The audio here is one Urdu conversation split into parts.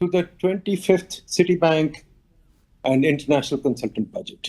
to the 25th Citibank and International Consultant Budget.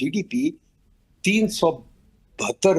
GDP 372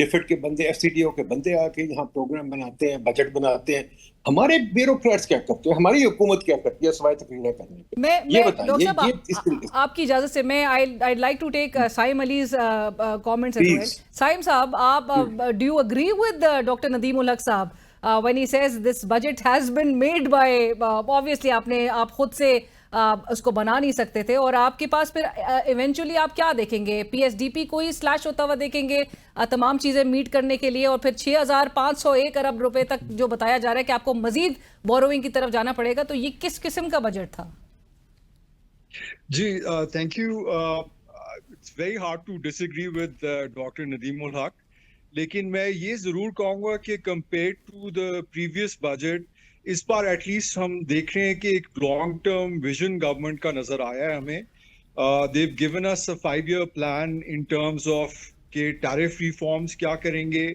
DFID کے بندے, FCTO کے بندے آ کے یہاں پروگرام بناتے ہیں, بجٹ بناتے ہیں. ہمارے بیوروکریٹس کیا کرتے ہیں, ہماری حکومت کیا کرتی ہے سوائے تقریریں کرنے کے؟ یہ بتائیے. یہ اس طریقے سے آپ کی اجازت سے میں I'd like to take Saim Ali's comments as well. Saim صاحب, آپ do you agree with Dr. Nadeem ul Haq صاحب when he says this budget has been made by obviously آپ خود سے اس کو بنا نہیں سکتے تھے, اور آپ کے پاس پھر ایونچولی آپ کیا دیکھیں گے؟ PSDP کو ہی سلیش ہوتا ہوا دیکھیں گے تمام چیزیں میٹ کرنے کے لیے, اور پھر 6,501 ارب روپے تک جو بتایا جا رہا ہے کہ آپ کو مزید بوروئنگ کی طرف جانا پڑے گا, تو یہ کس قسم کا بجٹ تھا؟ جی thank you. It's very hard to disagree with doctor Nadeem ul Haque, لیکن میں یہ ضرور کہوں گا کہ compare to the previous budget اس بار ایٹ لیسٹ ہم دیکھ رہے ہیں کہ ایک لانگ ٹرم ویژن گورنمنٹ کا نظر آیا ہے ہمیں. They've given us a 5-year plan in terms of کہ ٹیرف ریفارمز کیا کریں گے.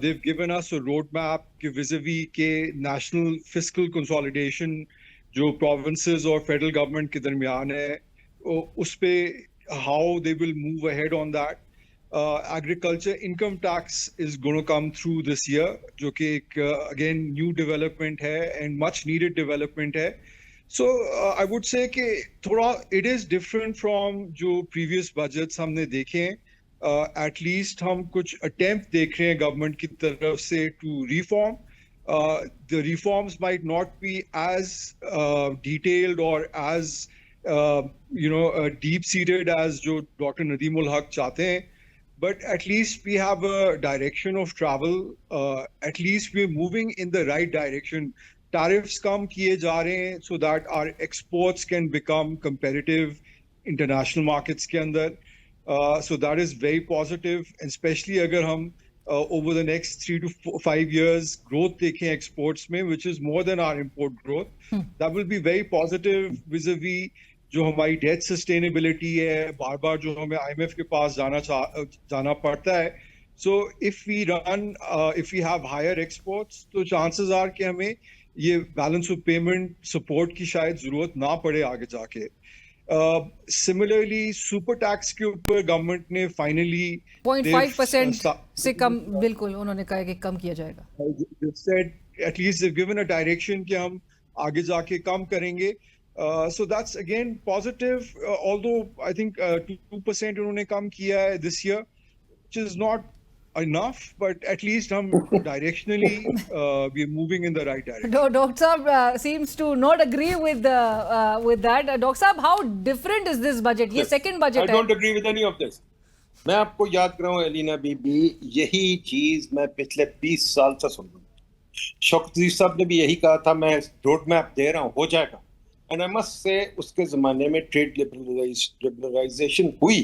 They've given us a road map کہ ویزوی کہ نیشنل فسکل کنسالیڈیشن جو پروونسز اور فیڈرل گورنمنٹ کے درمیان ہے اس پہ how they will move ahead on that. Agriculture income tax is going to come through this year, جو کہ ایک again new development ہے and much needed development ہے. So I would say کہ تھوڑا it is different from جو previous budgets ہم نے دیکھے ہیں. At least ہم کچھ attempt دیکھ رہے ہیں گورنمنٹ کی طرف سے to reform. The reforms might not be as detailed or as deep seated as جو ڈاکٹر ندیم الحق چاہتے ہیں. But at least we have a direction of travel. At least we're moving in the right direction. Tariffs kam kiye ja rahe hain so that our exports can become competitive international markets ke andar. So that is very positive, and especially agar hum over the next 3 to 5 years growth dekhein exports mein, which is more than our import growth. That will be very positive vis-a-vis جو ہماری ڈیٹ سسٹینیبلٹی ہے, بار بار جو ہمیں IMF کے پاس جانا پڑتا ہے. So if we have higher exports تو چانسز آر کہ ہمیں یہ بیلنس آف پیمنٹ سپورٹ کی شاید ضرورت نہ پڑے آگے جا کے. سملرلی سپر ٹیکس کے اوپر گورنمنٹ نے فائنلی 0.5% سے کم, بالکل انہوں نے کہا کہ کم کیا جائے گا. At least given a direction کہ ہم آگے جا کے کم کریں گے. So that's again positive, although I think 2% انہوں نے کم کیا ہے this year, which is not enough, but at least hum directionally we are moving in the right direction. Dr. Saab seems to not agree with that. Dr. Saab, how different is this budget? یہ second budget I don't agree with any of this. میں آپ کو یاد کراؤں الینا بی بی, یہی چیز میں پچھلے 20 سال سے سن رہا ہوں. شوکت عزیز صاحب نے بھی یہی کہا تھا میں روڈ میپ دے رہا ہوں, ہو جائے گا. And I must say اس کے زمانے میں ٹریڈ لبرلائزیشن ہوئی,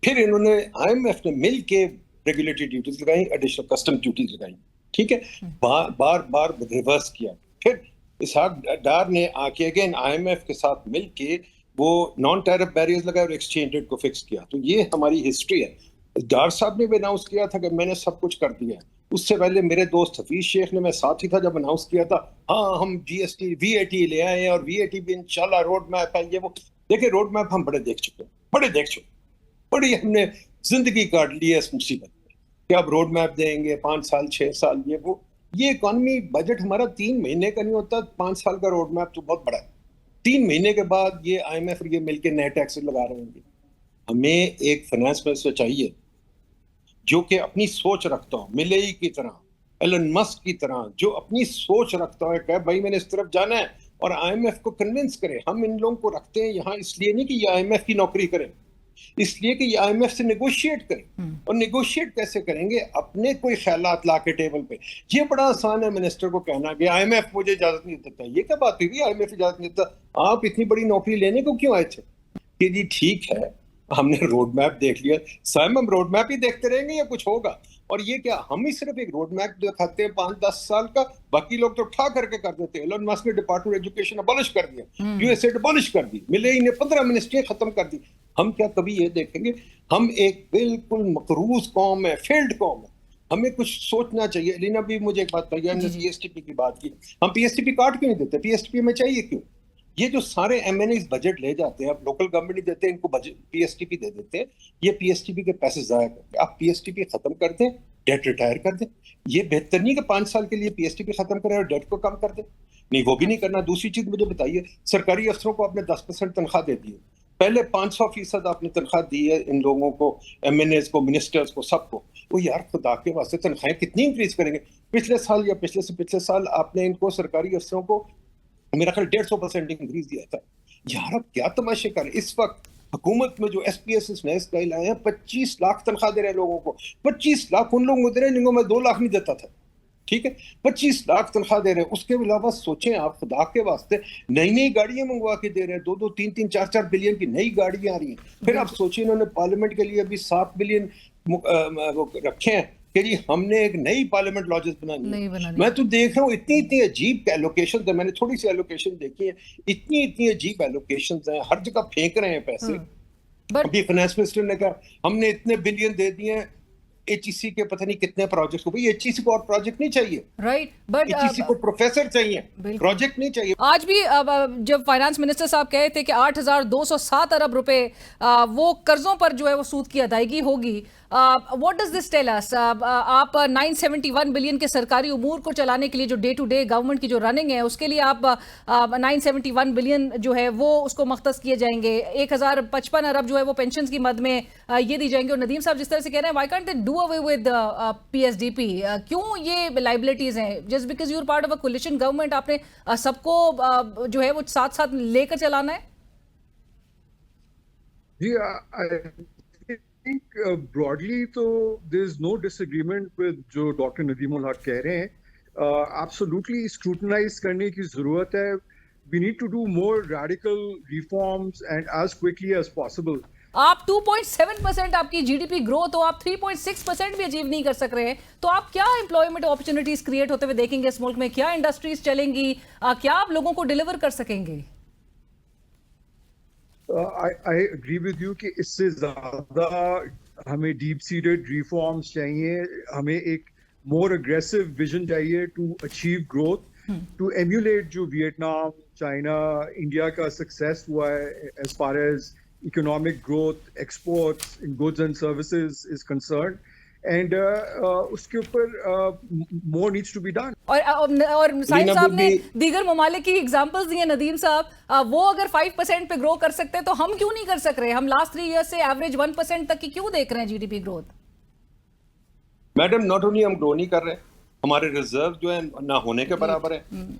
پھر انہوں نے IMF نے مل کے ریگولیٹری ڈیوٹیز لگائیں, ایڈیشنل کسٹم ڈیوٹیز لگائیں, ٹھیک ہے, بار بار ریورس کیا. پھر اسحاق ڈار نے آ کے اگین IMF کے ساتھ مل کے وہ نان ٹیرف بیریئرز لگائے اور ایکسچینج ریٹ کو فکس کیا. تو یہ ہماری ہسٹری ہے. ڈار صاحب نے بھی اناؤنس کیا تھا کہ میں نے سب کچھ کر دیا ہے. اس سے پہلے میرے دوست حفیظ شیخ نے, میں ساتھ ہی تھا جب اناؤنس کیا تھا, ہاں ہم GST VAT لے آئے ہیں اور VAT بھی انشاءاللہ روڈ میپ ہے یہ وہ. دیکھیں روڈ میپ ہم بڑے دیکھ چکے, بڑی ہم نے زندگی کاٹ لی ہے اس مصیبت میں کہ اب روڈ میپ دیں گے 5 سال 6 سال یہ وہ. یہ اکانومی بجٹ ہمارا 3 مہینے کا نہیں ہوتا, 5 سال کا روڈ میپ تو بہت بڑا ہے. 3 مہینے کے بعد یہ IMF اور یہ مل کے نئے ٹیکس لگا رہے ہیں. ہمیں ایک فائنانس منسٹر چاہیے جو کہ اپنی سوچ رکھتا ہو, ملئی کی طرح, ایلن مسک کی طرح, جو اپنی سوچ رکھتا ہے کہ بھائی میں نے اس طرف جانا ہے, اور IMF کو کنونس کرے. ہم ان لوگوں کو رکھتے ہیں یہاں اس لیے نہیں کہ یہ IMF کی نوکری کریں, اس لیے کہ یہ IMF سے نیگوشیٹ کریں. اور نیگوشیٹ کیسے کریں گے؟ اپنے کوئی خیالات لا کے ٹیبل پہ. یہ بڑا آسان ہے منسٹر کو کہنا کہ IMF مجھے اجازت نہیں دیتا. یہ کیا بات ہوئی, IMF اجازت نہیں دیتا؟ آپ اتنی بڑی نوکری لینے کو کیوں آئے تھے؟ کہ جی ٹھیک ہے ہم نے روڈ میپ دیکھ لیا, سائم ہم روڈ میپ ہی دیکھتے رہیں گے یا کچھ ہوگا؟ اور یہ کیا ہم ہی صرف ایک روڈ میپ دکھاتے ہیں 5-10 سال کا, باقی لوگ تو اٹھا کر کے کر دیتے ہیں. ایلن مسک نے ڈپارٹمنٹ ایجوکیشن ابالش کر دیا, USA ابالش کر دی, ملئی نے 15 منسٹریاں ختم کر دی. ہم کیا کبھی یہ دیکھیں گے؟ ہم ایک بالکل مقروض قوم ہے, فیلڈ قوم ہے. ہمیں کچھ سوچنا چاہیے. الینا بھی مجھے ایک بات کہی, ہم نے PSTP کی بات کی, ہم PSTP کاٹ کیوں نہیں دیتے؟ PSTP میں چاہیے کیوں؟ یہ جو سارے ایم این ایز بجٹ لے جاتے ہیں, اب لوکل گورنمنٹ نہیں دیتے, ان کو پی ایس ٹی پی دے دیتے ہیں, یہ پی ایس ٹی پی کے پیسے ضائع کرتے ہیں. آپ پی ایس ٹی پی ختم کر دیں, ڈیٹ ریٹائر کر دیں. یہ بہتر نہیں کہ 5 سال کے لیے پی ایس ٹی پی ختم کریں اور ڈیٹ کو کم کر دیں. نہیں, وہ بھی نہیں کرنا. دوسری چیز مجھے بتائیے, سرکاری افسروں کو آپ نے 10% تنخواہ دے دی ہے, پہلے 500% آپ نے تنخواہ دی ہے ان لوگوں کو, ایم این ایز کو, منسٹرز کو, سب کو. وہ یار خدا کے واسطے تنخواہیں کتنی انکریز کریں گے؟ پچھلے سال یا پچھلے سے پچھلے سال آپ نے ان کو سرکاری افسروں کو میرا خیال 150% انکریز دیا تھا. یار اب کیا تماشے کر, اس وقت حکومت میں جو ایس پی ایس نئے اسٹائل آئے ہیں 25 لاکھ تنخواہ دے رہے ہیں لوگوں کو. 25 لاکھ ان لوگوں کو دے رہے ہیں جن کو میں 2 لاکھ نہیں دیتا تھا. ٹھیک ہے, 25 لاکھ تنخواہ دے رہے ہیں. اس کے علاوہ سوچیں آپ خدا کے واسطے, نئی گاڑیاں منگوا کے دے رہے ہیں, 2 3 4 بلین کی نئی گاڑیاں آ رہی ہیں. پھر آپ سوچیں انہوں نے پارلیمنٹ کے لیے ابھی 7 بلین رکھے ہیں کہ جی ہم نے ایک نئی پارلیمنٹ لاجز بنانی ہے. میں تو دیکھ رہا ہوں اتنی عجیب ایلوکیشن ہے, میں نے تھوڑی سی ایلوکیشن دیکھی ہے, اتنی عجیب ایلوکیشن ہیں, ہر جگہ پھینک رہے ہیں پیسے. ابھی فائنانس منسٹر نے کہا ہم نے اتنے بلین دے دیے ہیں ایچ ای سی کے پتہ نہیں کتنے پروجیکٹس کو. بھئی ایچ ای سی کو اور پروجیکٹ نہیں چاہیے, رائٹ, بٹ ایچ ای سی کو پروفیسر چاہیے, پروجیکٹ نہیں چاہیے. آج بھی جب فائنانس منسٹر صاحب کہے تھے کہ 8,207 ارب روپے وہ قرضوں پر جو ہے وہ سود کی ادائیگی ہوگی, what does this tell us? آپ 971 بلین کے سرکاری امور کو چلانے کے لیے جو ڈے ٹو ڈے گورنمنٹ کی جو رننگ ہے اس کے لیے آپ 971 بلین جو ہے وہ اس کو مختص کیے جائیں گے, 1,055 ارب جو ہے وہ پینشنز کی مد میں یہ دی جائیں گے. اور ندیم صاحب جس طرح سے کہہ رہے ہیں why can't they do away with P S D P, کیوں یہ لائبلٹیز ہیں؟ Just because you are part of a coalition government, آپ نے سب کو جو ہے وہ ساتھ ساتھ لے کر چلانا ہے. جی, I think broadly تو there is no disagreement with جو ڈاکٹر ندیم الحق کہہ رہے ہیں. Absolutely scrutinize کرنے کی ضرورت ہے. We need to do more radical reforms and as quickly as possible. آپ 2.7% آپ کی جی ڈی پی گروتھ ہو, آپ 3.6% بھی اچیو نہیں کر سک رہے ہیں, تو آپ کیا امپلائمنٹ اپرچونٹیز کریٹ ہوتے ہوئے دیکھیں گے اس ملک میں؟ کیا انڈسٹریز چلیں گی, کیا آپ لوگوں کو ڈیلیور کر سکیں گے؟ I agree with you کہ اس سے زیادہ ہمیں ڈیپ سیڈڈ ریفارمز چاہیے, ہمیں ایک مور اگریسو ویژن چاہیے to achieve growth, to emulate جو ویتنام, چائنا, انڈیا کا سکسیس ہوا ہے as far as economic growth, exports in goods and services is concerned, and اس کے اوپر more needs to be done. اور سائم صاحب نے دیگر ممالک کی ایگزامپلز دی ہیں ندیم صاحب, وہ اگر 5% پہ گرو کر سکتے ہیں تو ہم کیوں نہیں کر سک رہے؟ ہم لاسٹ 3 ایئر سے ایوریج 1% تک کی کیوں دیکھ رہے ہیں G D P growth? Madam not only ہم گرو نہیں کر رہے, ہمارے ریزرو جو ہے نہ ہونے کے برابر ہے,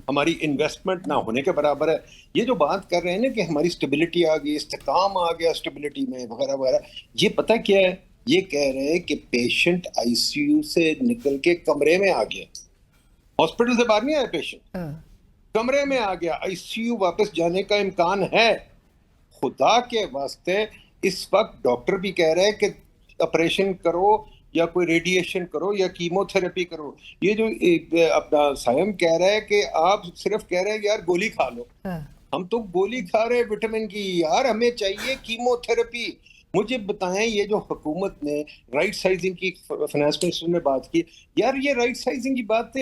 ہماری انویسٹمنٹ نہ ہونے کے برابر ہے. یہ جو بات کر رہے ہیں نا کہ ہماری اسٹیبلٹی آ گئی, استحکام آ گیا اسٹیبلٹی میں وغیرہ وغیرہ, یہ پتہ کیا ہے؟ یہ کہہ رہے ہیں کہ پیشنٹ آئی سی یو سے نکل کے کمرے میں آ گیا, ہاسپٹل سے باہر نہیں آیا پیشنٹ, کمرے میں آ گیا. آئی سی یو واپس جانے کا امکان ہے. خدا کے واسطے اس وقت ڈاکٹر بھی کہہ رہے ہیں کہ آپریشن کرو یا کوئی ریڈیشن کرو یا کیمو تھراپی کرو. یہ جو اپنا سائم کہہ رہا ہے کہ آپ صرف کہہ رہے ہیں یار گولی کھا لو, ہم تو گولی کھا رہے ہیں وٹامن کی, یار ہمیں چاہیے کیمو تھراپی. مجھے بتائیں یہ جو حکومت نے رائٹ سائزنگ کی, فائنانس منسٹر نے بات کی, یار یہ رائٹ سائزنگ کی بات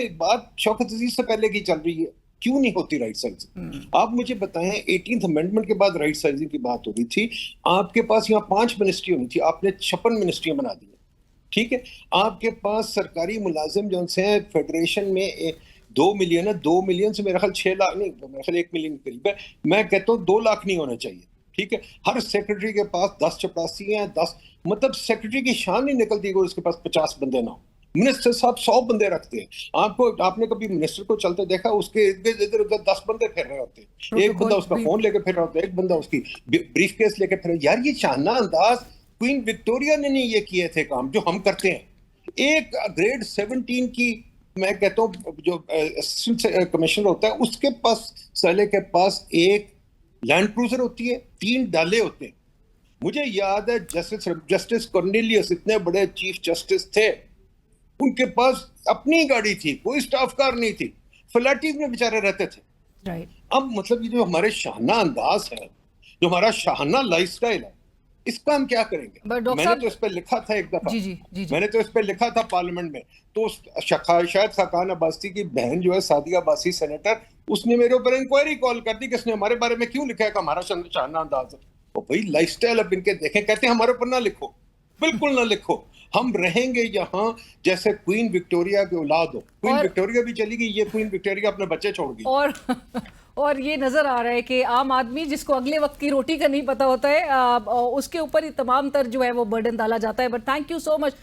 شوکت عزیز سے پہلے کی چل رہی ہے, کیوں نہیں ہوتی رائٹ سائزنگ؟ آپ مجھے بتائیں 18th امینڈمنٹ کے بعد رائٹ سائزنگ کی بات ہو رہی تھی, آپ کے پاس یہاں 5 منسٹری ہونی تھی, آپ نے 56 منسٹریاں بنا دی. ٹھیک ہے, آپ کے پاس سرکاری ملازم جو سے ہیں فیڈریشن میں 2 ملین ہے, 2 ملین سے میرا خیال 6 لاکھ نہیں, میرا خیال 1 ملین کے قریب ہے. میں کہتا ہوں 2 لاکھ نہیں ہونا چاہیے. ٹھیک ہے, ہر سیکرٹری کے پاس 10 چپڑاسی ہیں, 10 مطلب سیکرٹری کی شان نہیں نکلتی کہ اس کے پاس 50 بندے نہ ہوں. منسٹر صاحب 100 بندے رکھتے ہیں. آپ نے کبھی منسٹر کو چلتے دیکھا؟ اس کے ادھر ادھر 10 بندے پھر رہے ہوتے ہیں, ایک بندہ اس کا فون لے کے پھر رہا ہوتا ہے, ایک بندہ اس کی بریف کیس لے کے پھر. یار یہ شانہ انداز کوئین وکٹوریا نے نہیں یہ کیے تھے کام جو ہم کرتے ہیں. ایک گریڈ 17 کی میں کہتا ہوں جو اسسٹنٹ کمشنر ہوتا ہے اس کے پاس, سالے کے پاس ایک لینڈ کروزر ہوتی ہے, 3 ڈالے ہوتے ہیں. مجھے یاد ہے جسٹس کارنیلیس اتنے بڑے چیف جسٹس تھے, ان کے پاس اپنی گاڑی تھی, کوئی سٹاف کار نہیں تھی, فلیٹیز میں بیچارے رہتے تھے. اب مطلب یہ جو ہمارے شاہانہ انداز ہے, جو ہمارا شاہانہ لائف سٹائل ہے, اس کا ہم کیا کریں گے؟ But ڈاکٹر میں نے صاحب تو اس پہ لکھا تھا ایک دفعہ، جی میں نے تو اس پہ لکھا تھا پارلیمنٹ میں، تو شاید خاقان عباسی کی بہن جو ہے سعدیہ عباسی سینیٹر، اس نے میرے اوپر انکوائری کال کر دی کہ اس نے ہمارے بارے میں کیوں لکھا ہے کہ ہمارا شانہ انداز ہے. اور بھائی لائف سٹائل اب ان کے دیکھیں، کہتے ہیں ہمارے اوپر نہ لکھو، بالکل نہ لکھو. ہم رہیں گے یہاں جیسے کوئین وکٹوریا کی اولاد ہو. کوئین وکٹوریا بھی چلی گئی، یہ کوئین وکٹوریا اپنے بچے چھوڑ گئی. اور یہ نظر آ رہا ہے کہ عام آدمی جس کو اگلے وقت کی روٹی کا نہیں پتا ہوتا ہے، اس کے اوپر ہی تمام تر جو ہے وہ برڈن ڈالا جاتا ہے. But thank you so much.